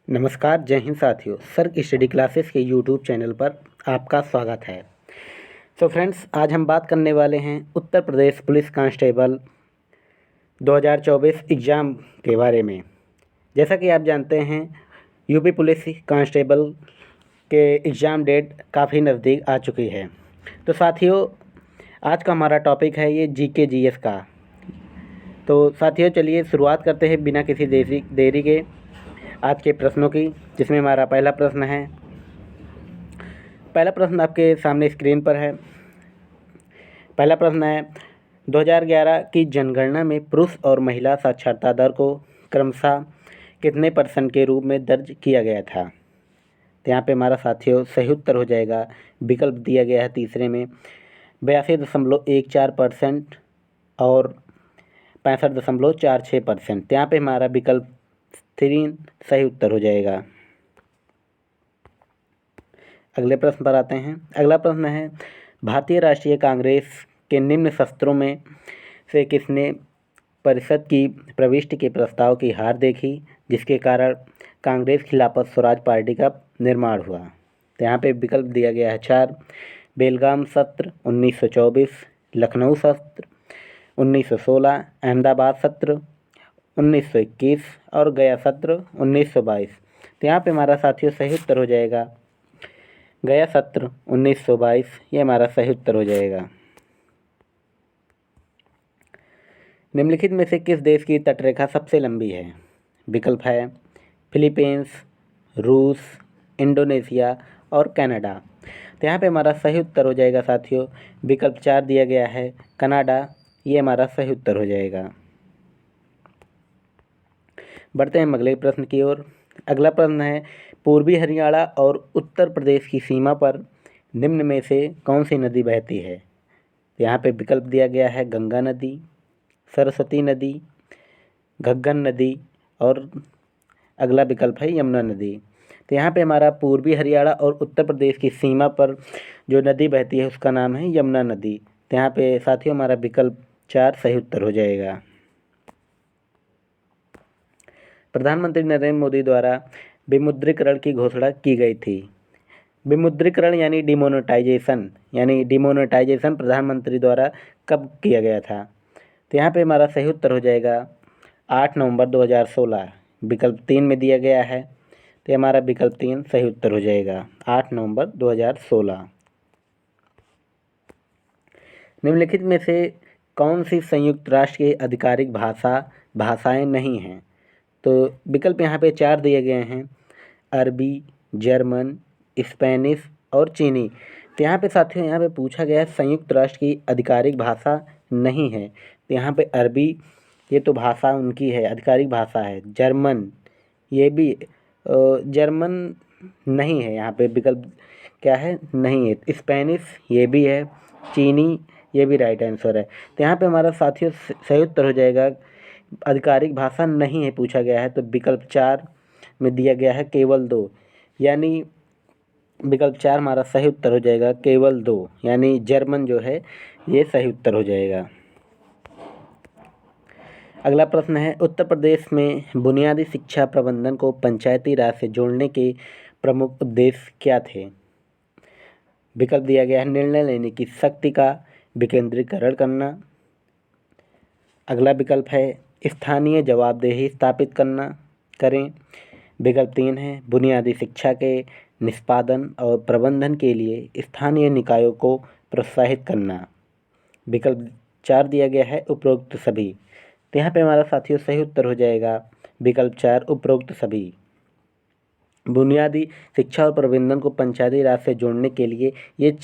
नमस्कार, जय हिंद साथियों। सर्ग स्टडी क्लासेस के यूट्यूब चैनल पर आपका स्वागत है। फ्रेंड्स, आज हम बात करने वाले हैं Uttar Pradesh police constable 2024 exam के बारे में। जैसा कि आप जानते हैं, यूपी पुलिस कांस्टेबल के एग्ज़ाम डेट काफ़ी नज़दीक आ चुकी है। तो साथियों, आज का हमारा टॉपिक है ये जीके जीएस का। तो साथियों, चलिए शुरुआत करते हैं बिना किसी देरी के आज के प्रश्नों की, जिसमें हमारा पहला प्रश्न आपके सामने स्क्रीन पर है। पहला प्रश्न है, 2011 की जनगणना में पुरुष और महिला साक्षरता दर को क्रमशः कितने % के रूप में दर्ज किया गया था? तो यहाँ पे हमारा साथियों सही उत्तर हो जाएगा, विकल्प दिया गया है तीसरे में 82.14% और 65.46%। तो यहाँ पे हमारा विकल्प 3 सही उत्तर हो जाएगा। अगले प्रश्न पर आते हैं। अगला प्रश्न है, भारतीय राष्ट्रीय कांग्रेस के निम्न शस्त्रों में से किसने परिषद की प्रविष्टि के प्रस्ताव की हार देखी, जिसके कारण कांग्रेस खिलाफत स्वराज पार्टी का निर्माण हुआ? तो यहाँ पे विकल्प दिया गया है 4, बेलगाम सत्र 1924, लखनऊ सत्र 1916, अहमदाबाद सत्र 1921 और गया सत्र 1922। तो यहाँ पे हमारा साथियों सही उत्तर हो जाएगा गया सत्र 1922, ये हमारा सही उत्तर हो जाएगा। निम्नलिखित में से किस देश की तटरेखा सबसे लंबी है? विकल्प है फिलीपींस, रूस, इंडोनेशिया और कनाडा। तो यहाँ पे हमारा सही उत्तर हो जाएगा साथियों, विकल्प 4 दिया गया है, कनाडा, ये हमारा सही उत्तर हो जाएगा। बढ़ते हैं अगले प्रश्न की ओर। अगला प्रश्न है, पूर्वी हरियाणा और उत्तर प्रदेश की सीमा पर निम्न में से कौन सी नदी बहती है? तो यहाँ पे विकल्प दिया गया है गंगा नदी, सरस्वती नदी, घग्गन नदी और अगला विकल्प है यमुना नदी। तो यहाँ पे हमारा पूर्वी हरियाणा और उत्तर प्रदेश की सीमा पर जो नदी बहती है उसका नाम है यमुना नदी। तो यहाँ पे साथियों हमारा विकल्प 4 सही उत्तर हो जाएगा। प्रधानमंत्री नरेंद्र मोदी द्वारा विमुद्रीकरण की घोषणा की गई थी। विमुद्रीकरण यानी डिमोनेटाइजेशन प्रधानमंत्री द्वारा कब किया गया था? तो यहाँ पे हमारा सही उत्तर हो जाएगा 8 नवंबर 2016, विकल्प 3 में दिया गया है। तो हमारा विकल्प 3 सही उत्तर हो जाएगा, 8 नवंबर 2016। निम्नलिखित में से कौन सी संयुक्त राष्ट्र की आधिकारिक भाषाएं नहीं हैं? तो विकल्प यहाँ पे 4 दिए गए हैं, अरबी, जर्मन, स्पेनिश और चीनी। तो यहाँ पे साथियों यहाँ पे पूछा गया है संयुक्त राष्ट्र की आधिकारिक भाषा नहीं है। तो यहाँ पे अरबी, ये तो भाषा उनकी है, आधिकारिक भाषा है। जर्मन, ये भी जर्मन नहीं है, यहाँ पे विकल्प क्या है, नहीं है। स्पेनिश, ये भी है। चीनी, ये भी राइट आंसर है। तो यहाँ पे हमारा साथियों सही उत्तर हो जाएगा, आधिकारिक भाषा नहीं है पूछा गया है, तो विकल्प 4 में दिया गया है केवल 2, यानी विकल्प 4 हमारा सही उत्तर हो जाएगा, केवल 2, यानी जर्मन जो है ये सही उत्तर हो जाएगा। अगला प्रश्न है, उत्तर प्रदेश में बुनियादी शिक्षा प्रबंधन को पंचायती राज से जोड़ने के प्रमुख उद्देश्य क्या थे? विकल्प दिया गया है निर्णय लेने की शक्ति का विकेंद्रीकरण करना। अगला विकल्प है स्थानीय जवाबदेही स्थापित करें। विकल्प 3 है बुनियादी शिक्षा के निष्पादन और प्रबंधन के लिए स्थानीय निकायों को प्रोत्साहित करना। विकल्प 4 दिया गया है उपरोक्त सभी। तो यहाँ पे हमारा साथियों सही उत्तर हो जाएगा विकल्प 4, उपरोक्त सभी। बुनियादी शिक्षा और प्रबंधन को पंचायती राज से जोड़ने के लिए ये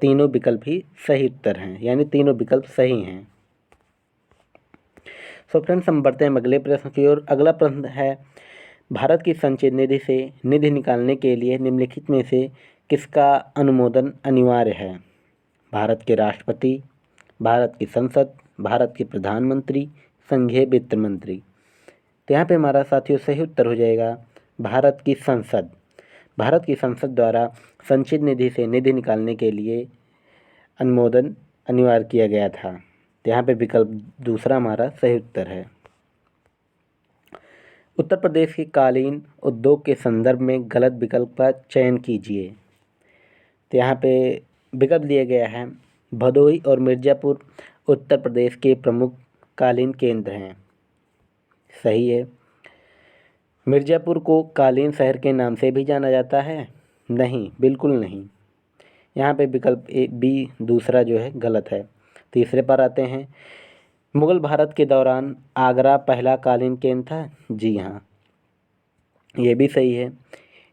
तीनों विकल्प ही सही उत्तर हैं, यानी तीनों विकल्प सही हैं। फ्रेंड्स, हम बढ़ते हैं अगले प्रश्न की ओर। अगला प्रश्न है, भारत की संचित निधि से निधि निकालने के लिए निम्नलिखित में से किसका अनुमोदन अनिवार्य है? भारत के राष्ट्रपति, भारत की संसद, भारत के प्रधानमंत्री, संघीय वित्त मंत्री। तो यहाँ पे हमारा साथियों सही उत्तर हो जाएगा भारत की संसद। भारत की संसद द्वारा संचित निधि से निधि निकालने के लिए अनुमोदन अनिवार्य किया गया था। तो यहाँ पे विकल्प दूसरा हमारा सही उत्तर है। उत्तर प्रदेश के कालीन उद्योग के संदर्भ में गलत विकल्प का चयन कीजिए। तो यहाँ पे विकल्प दिया गया है, भदोही और मिर्ज़ापुर उत्तर प्रदेश के प्रमुख कालीन केंद्र हैं। सही है। मिर्ज़ापुर को कालीन शहर के नाम से भी जाना जाता है? नहीं, बिल्कुल नहीं। यहाँ पे विकल्प ए बी दूसरा जो है गलत है। तीसरे पर आते हैं, मुगल भारत के दौरान आगरा पहला कालीन केंद्र था? जी हाँ, ये भी सही है।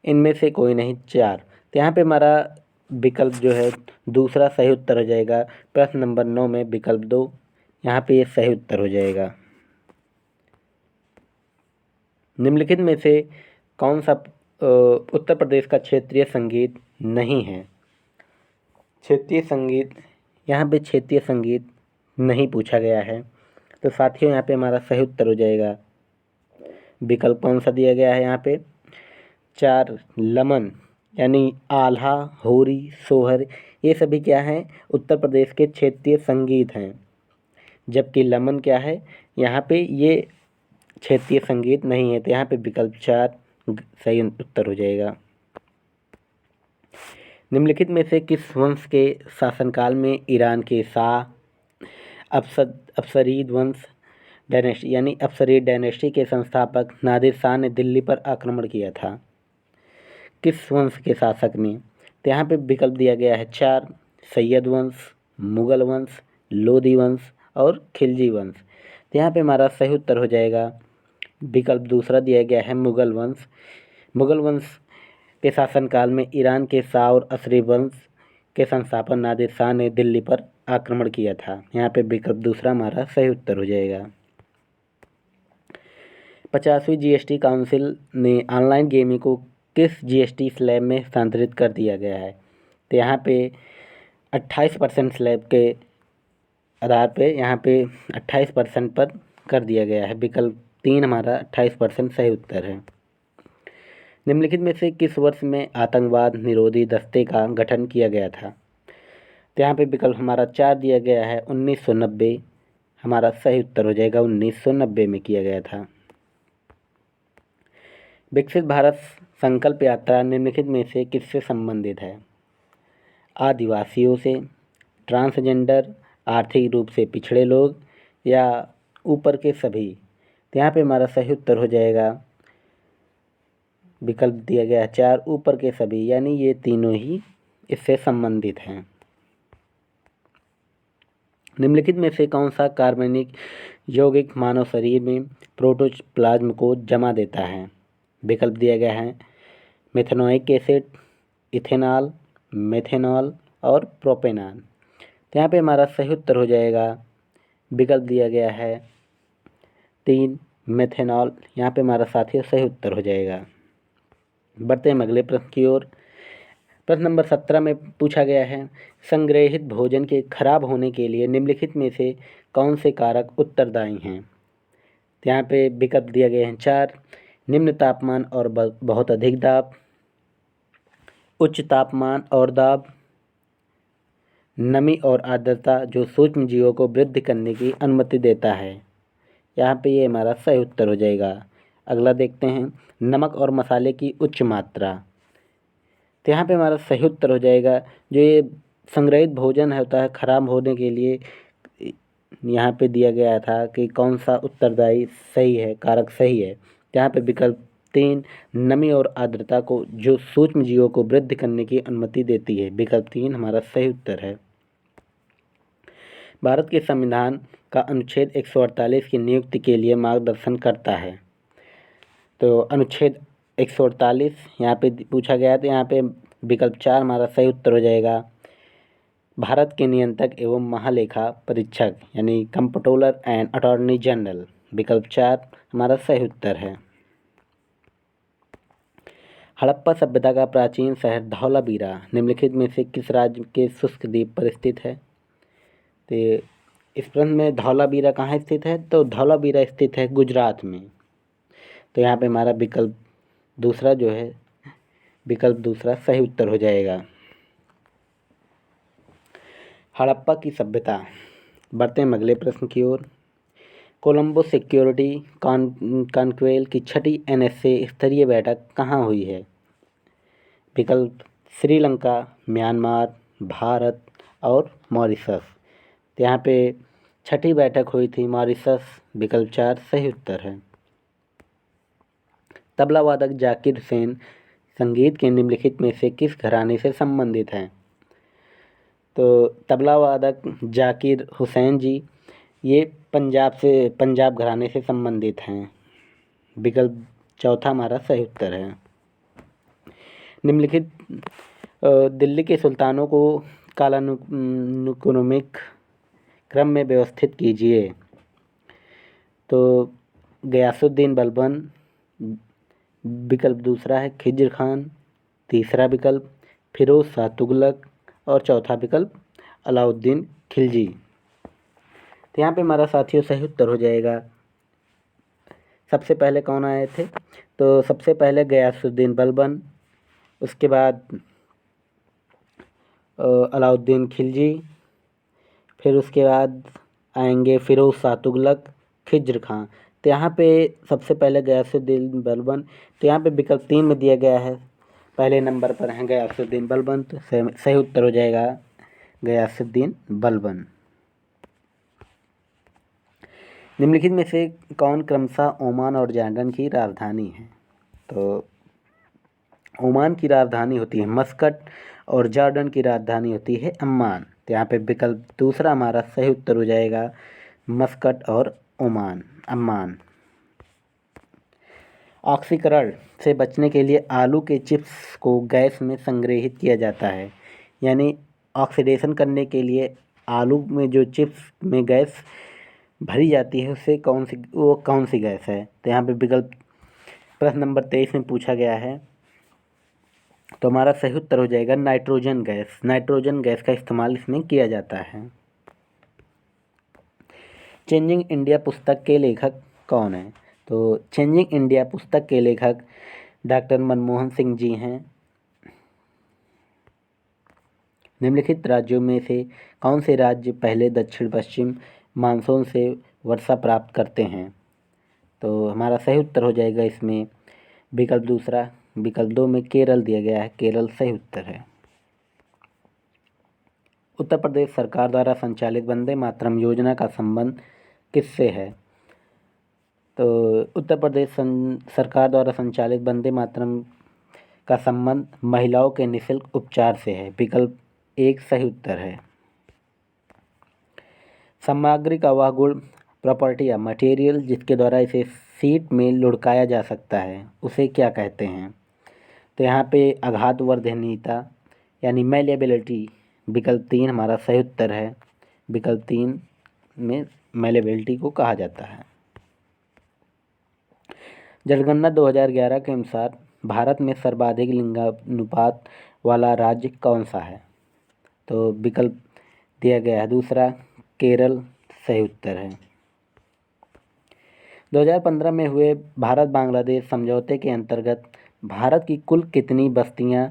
इनमें से कोई नहीं, 4। तो यहाँ पे हमारा विकल्प जो है दूसरा सही उत्तर हो जाएगा। प्रश्न नंबर 9 में विकल्प 2 यहाँ पे ये सही उत्तर हो जाएगा। निम्नलिखित में से कौन सा उत्तर प्रदेश का क्षेत्रीय संगीत नहीं है? क्षेत्रीय संगीत, यहाँ पे क्षेत्रीय संगीत नहीं पूछा गया है। तो साथियों यहाँ पे हमारा सही उत्तर हो जाएगा विकल्प कौन सा दिया गया है यहाँ पे? 4 लमन, यानी आल्हा, होरी, सोहर, ये सभी क्या हैं? उत्तर प्रदेश के क्षेत्रीय संगीत हैं। जबकि लमन क्या है? यहाँ पे ये क्षेत्रीय संगीत नहीं है। तो यहाँ पे विकल्प 4 सही उत्तर हो जाएगा। निम्नलिखित में से किस वंश के शासनकाल में ईरान के शाह अफसरीद वंश डायनेस्टी यानी अफसरीद डायनेस्टी के संस्थापक नादिर शाह ने दिल्ली पर आक्रमण किया था? किस वंश के शासक ने? तो यहाँ पे विकल्प दिया गया है 4 सैयद वंश, मुगल वंश, लोधी वंश और खिलजी वंश। तो यहाँ पे हमारा सही उत्तर हो जाएगा विकल्प दूसरा दिया गया है मुगल वंश। मुगल वंश के शासनकाल में ईरान के शाह और अफसरी वंश के संस्थापक नादिर शाह ने दिल्ली पर आक्रमण किया था। यहाँ पे विकल्प दूसरा हमारा सही उत्तर हो जाएगा। 50वीं जीएसटी काउंसिल ने ऑनलाइन गेमिंग को किस जीएसटी स्लैब में स्थानांतरित कर दिया गया है? तो यहाँ पे 28% स्लैब के आधार पे यहाँ पे 28% पर कर दिया गया है। विकल्प 3 हमारा 28% सही उत्तर है। निम्नलिखित में से किस वर्ष में आतंकवाद निरोधी दस्ते का गठन किया गया था? तो यहाँ पे विकल्प हमारा 4 दिया गया है 1990, हमारा सही उत्तर हो जाएगा 1990 में किया गया था। विकसित भारत संकल्प यात्रा निम्नलिखित में से किससे संबंधित है? आदिवासियों से, ट्रांसजेंडर, आर्थिक रूप से पिछड़े लोग या ऊपर के सभी? तो यहाँ पे हमारा सही उत्तर हो जाएगा विकल्प दिया गया है 4 ऊपर के सभी, यानी ये तीनों ही इससे संबंधित हैं। निम्नलिखित में से कौन सा कार्बनिक यौगिक मानव शरीर में प्रोटोप्लाज्म को जमा देता है? विकल्प दिया गया है मेथनोइक एसिड, इथेनॉल, मेथेनॉल और प्रोपेनॉल। तो यहाँ पे हमारा सही उत्तर हो जाएगा विकल्प दिया गया है 3 मेथेनॉल। यहाँ पे हमारा साथियों सही उत्तर हो जाएगा। बढ़ते हैं अगले प्रश्न की ओर। प्रश्न नंबर 17 में पूछा गया है, संग्रहित भोजन के खराब होने के लिए निम्नलिखित में से कौन से कारक उत्तरदायी हैं? तो यहाँ पे विकल्प दिया गया है 4 निम्न तापमान और बहुत अधिक दाब, उच्च तापमान और दाब, नमी और आर्द्रता जो सूक्ष्म जीवों को वृद्धि करने की अनुमति देता है। यहाँ पे ये हमारा सही उत्तर हो जाएगा। अगला देखते हैं, नमक और मसाले की उच्च मात्रा। तो यहाँ पे हमारा सही उत्तर हो जाएगा जो ये संग्रहित भोजन होता है खराब होने के लिए, यहाँ पे दिया गया था कि कौन सा उत्तरदायी सही है, कारक सही है। यहाँ पे विकल्प 3 नमी और आर्द्रता को जो सूक्ष्म जीवों को वृद्धि करने की अनुमति देती है। विकल्प 3 हमारा सही उत्तर है। भारत के संविधान का अनुच्छेद 148 की नियुक्ति के लिए मार्गदर्शन करता है। तो अनुच्छेद 148 यहाँ पे पूछा गया है। तो यहाँ पे विकल्प 4 हमारा सही उत्तर हो जाएगा। भारत के नियंत्रक एवं महालेखा परीक्षक यानी कंप्ट्रोलर एंड अटॉर्नी जनरल। विकल्प 4 हमारा सही उत्तर है। हड़प्पा सभ्यता का प्राचीन शहर धौलावीरा निम्नलिखित में से किस राज्य के शुष्क द्वीप पर स्थित है? तो इस प्रश्न में धौलावीरा कहाँ स्थित है? तो धौलावीरा स्थित है गुजरात में। तो यहाँ पे हमारा विकल्प दूसरा जो है विकल्प दूसरा सही उत्तर हो जाएगा। हड़प्पा की सभ्यता। बढ़ते हैं अगले प्रश्न की ओर। कोलंबो सिक्योरिटी कॉन्क्लेव की छठी NSA स्तरीय बैठक कहाँ हुई है? विकल्प श्रीलंका, म्यांमार, भारत और मॉरिशस। तो यहाँ पे छठी बैठक हुई थी मॉरिशस, विकल्प 4 सही उत्तर है। तबला वादक जाकिर हुसैन संगीत के निम्नलिखित में से किस घराने से संबंधित हैं? तो तबला वादक जाकिर हुसैन जी ये पंजाब घराने से संबंधित हैं, विकल्प चौथा हमारा सही उत्तर है। निम्नलिखित दिल्ली के सुल्तानों को कालानुक्रमिक क्रम में व्यवस्थित कीजिए। तो गयासुद्दीन बलबन, विकल्प दूसरा है खिज्र खान, तीसरा विकल्प फिरोज शाह तुगलक और चौथा विकल्प अलाउद्दीन खिलजी। तो यहाँ पे हमारा साथियों सही उत्तर हो जाएगा। सबसे पहले कौन आए थे? तो सबसे पहले गयासुद्दीन बलबन, उसके बाद अलाउद्दीन खिलजी, फिर उसके बाद आएंगे फिरोज शाह तुगलक, खिज्र खां। तो यहाँ पे सबसे पहले गयासुद्दीन बलबन, तो यहाँ पे विकल्प 3 में दिया गया है, पहले नंबर पर हैं गयासुद्दीन बलबन, तो सही उत्तर हो जाएगा गयासुद्दीन बलबन। निम्नलिखित में से कौन क्रमशः ओमान और जॉर्डन की राजधानी है? तो ओमान की राजधानी होती है मस्कट और जॉर्डन की राजधानी होती है अम्मान। तो यहाँ पे विकल्प दूसरा हमारा सही उत्तर हो जाएगा मस्कट और अम्मान। ऑक्सीकरण से बचने के लिए आलू के चिप्स को गैस में संग्रहित किया जाता है, यानी ऑक्सीडेशन करने के लिए आलू में जो चिप्स में गैस भरी जाती है उससे कौन सी गैस है? तो यहाँ पे विकल्प प्रश्न नंबर 23 में पूछा गया है, तो हमारा सही उत्तर हो जाएगा नाइट्रोजन गैस। नाइट्रोजन गैस का इस्तेमाल इसमें किया जाता है। चेंजिंग इंडिया पुस्तक के लेखक कौन है? तो चेंजिंग इंडिया पुस्तक के लेखक डॉक्टर मनमोहन सिंह जी हैं। निम्नलिखित राज्यों में से कौन से राज्य पहले दक्षिण पश्चिम मानसून से वर्षा प्राप्त करते हैं? तो हमारा सही उत्तर हो जाएगा इसमें विकल्प दूसरा, विकल्प 2 में केरल दिया गया है, केरल सही उत्तर है। उत्तर प्रदेश सरकार द्वारा संचालित वंदे मातरम योजना का संबंध किससे है? तो उत्तर प्रदेश सरकार द्वारा संचालित वंदे मातरम का संबंध महिलाओं के निःशुल्क उपचार से है, विकल्प 1 सही उत्तर है। सामग्री का वह गुण, प्रॉपर्टी या मटेरियल जिसके द्वारा इसे सीट में लुढ़काया जा सकता है उसे क्या कहते हैं? तो यहाँ पे आघातवर्धनीयता यानी मैलेबिलिटी, विकल्प 3 हमारा सही उत्तर है। विकल्प 3 में मैलेबिलिटी को कहा जाता है। जनगणना 2011 के अनुसार भारत में सर्वाधिक लिंगानुपात वाला राज्य कौन सा है? तो विकल्प दिया गया है दूसरा, केरल सही उत्तर है। 2015 में हुए भारत बांग्लादेश समझौते के अंतर्गत भारत की कुल कितनी बस्तियां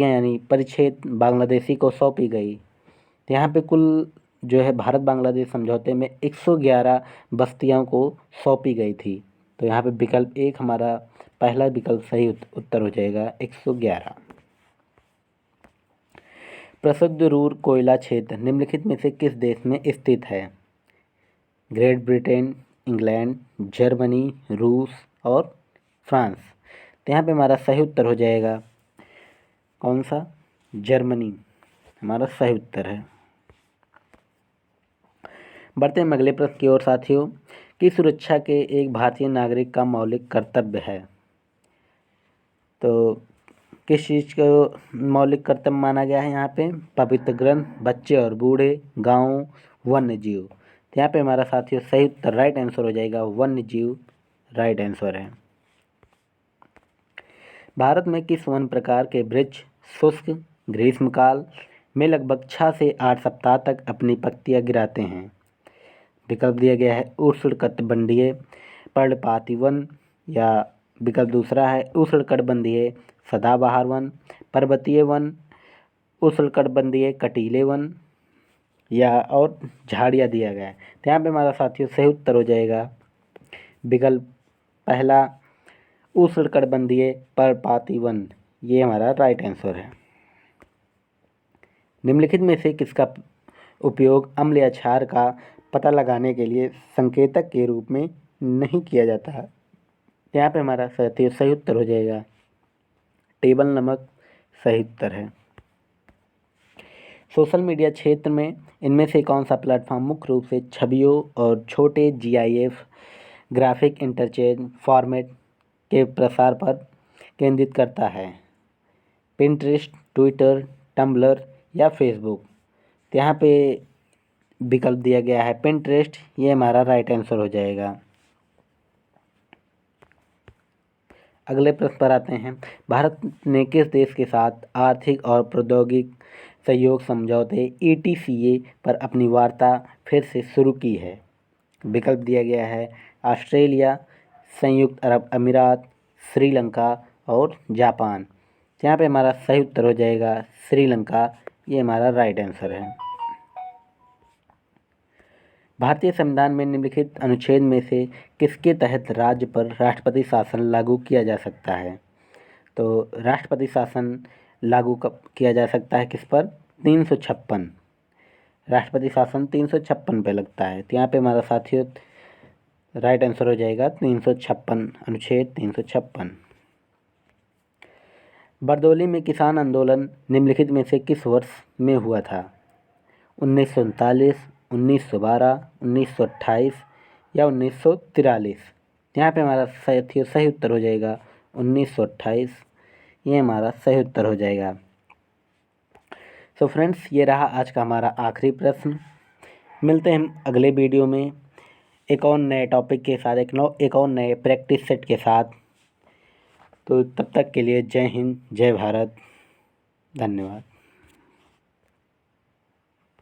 यानी परिक्षेत्र बांग्लादेशी को सौंपी गई? तो यहाँ पे कुल जो है भारत बांग्लादेश समझौते में 111 बस्तियों को सौंपी गई थी। तो यहाँ पे विकल्प 1 हमारा पहला विकल्प सही उत्तर हो जाएगा 111। प्रसिद्ध रूर कोयला क्षेत्र निम्नलिखित में से किस देश में स्थित है? ग्रेट ब्रिटेन, इंग्लैंड, जर्मनी, रूस और फ्रांस। तो यहाँ पे हमारा सही उत्तर हो जाएगा कौन सा? जर्मनी हमारा सही उत्तर है। बढ़ते हैं अगले प्रश्न की ओर साथियों, की सुरक्षा के एक भारतीय नागरिक का मौलिक कर्तव्य है। तो किस चीज़ को मौलिक कर्तव्य माना गया है यहाँ पे? पवित्र ग्रंथ, बच्चे और बूढ़े, गाँव, वन्य जीव। तो यहाँ पे हमारा साथियों सही उत्तर राइट आंसर हो जाएगा वन्य जीव, राइट आंसर है। भारत में किस वन प्रकार के वृक्ष शुष्क ग्रीष्मकाल में लगभग 6 से 8 सप्ताह तक अपनी पत्तियां गिराते हैं? विकल्प दिया गया है उष्णकटिबंधीय पर्णपाती वन, या विकल्प दूसरा है उष्णकटिबंधीय सदाबहार वन, पर्वतीय वन, उष्णकटिबंधीय कटीले वन, या और झाड़ियाँ दिया गया है। तो यहाँ पे हमारा साथियों सही उत्तर हो जाएगा विकल्प पहला, उष्णकटिबंधीय पर्णपाती वन, ये हमारा राइट आंसर है। निम्नलिखित में से किसका उपयोग अम्ल या क्षार का पता लगाने के लिए संकेतक के रूप में नहीं किया जाता है? यहाँ पे हमारा सही उत्तर हो जाएगा टेबल नमक सही उत्तर है। सोशल मीडिया क्षेत्र में इनमें से कौन सा प्लेटफॉर्म मुख्य रूप से छवियों और छोटे GIF ग्राफिक इंटरचेंज फॉर्मेट के प्रसार पर केंद्रित करता है? पिंटरेस्ट, ट्विटर, टम्बलर या फेसबुक? तो यहाँ पे विकल्प दिया गया है पिंटरेस्ट, ये हमारा राइट आंसर हो जाएगा। अगले प्रश्न पर आते हैं। भारत ने किस देश के साथ आर्थिक और प्रौद्योगिक सहयोग समझौते ETCA पर अपनी वार्ता फिर से शुरू की है? विकल्प दिया गया है ऑस्ट्रेलिया, संयुक्त अरब अमीरात, श्रीलंका और जापान। यहाँ पे हमारा सही उत्तर हो जाएगा श्रीलंका, ये हमारा राइट आंसर है। भारतीय संविधान में निम्नलिखित अनुच्छेद में से किसके तहत राज्य पर राष्ट्रपति शासन लागू किया जा सकता है? तो राष्ट्रपति शासन लागू कब किया जा सकता है किस पर? 356, राष्ट्रपति शासन 356 पे लगता है। तो यहाँ पे हमारा साथियों राइट आंसर हो जाएगा 356, अनुच्छेद 356। बरदौली में किसान आंदोलन निम्नलिखित में से किस वर्ष में हुआ था? 1939, 1912, 1928 या 1943? यहाँ पे हमारा सही उत्तर हो जाएगा 1928, ये हमारा सही उत्तर हो जाएगा। सो फ्रेंड्स, ये रहा आज का हमारा आखिरी प्रश्न। मिलते हैं हम अगले वीडियो में एक और नए टॉपिक के साथ, एक और नए प्रैक्टिस सेट के साथ। तो तब तक के लिए जय हिंद, जय भारत, धन्यवाद।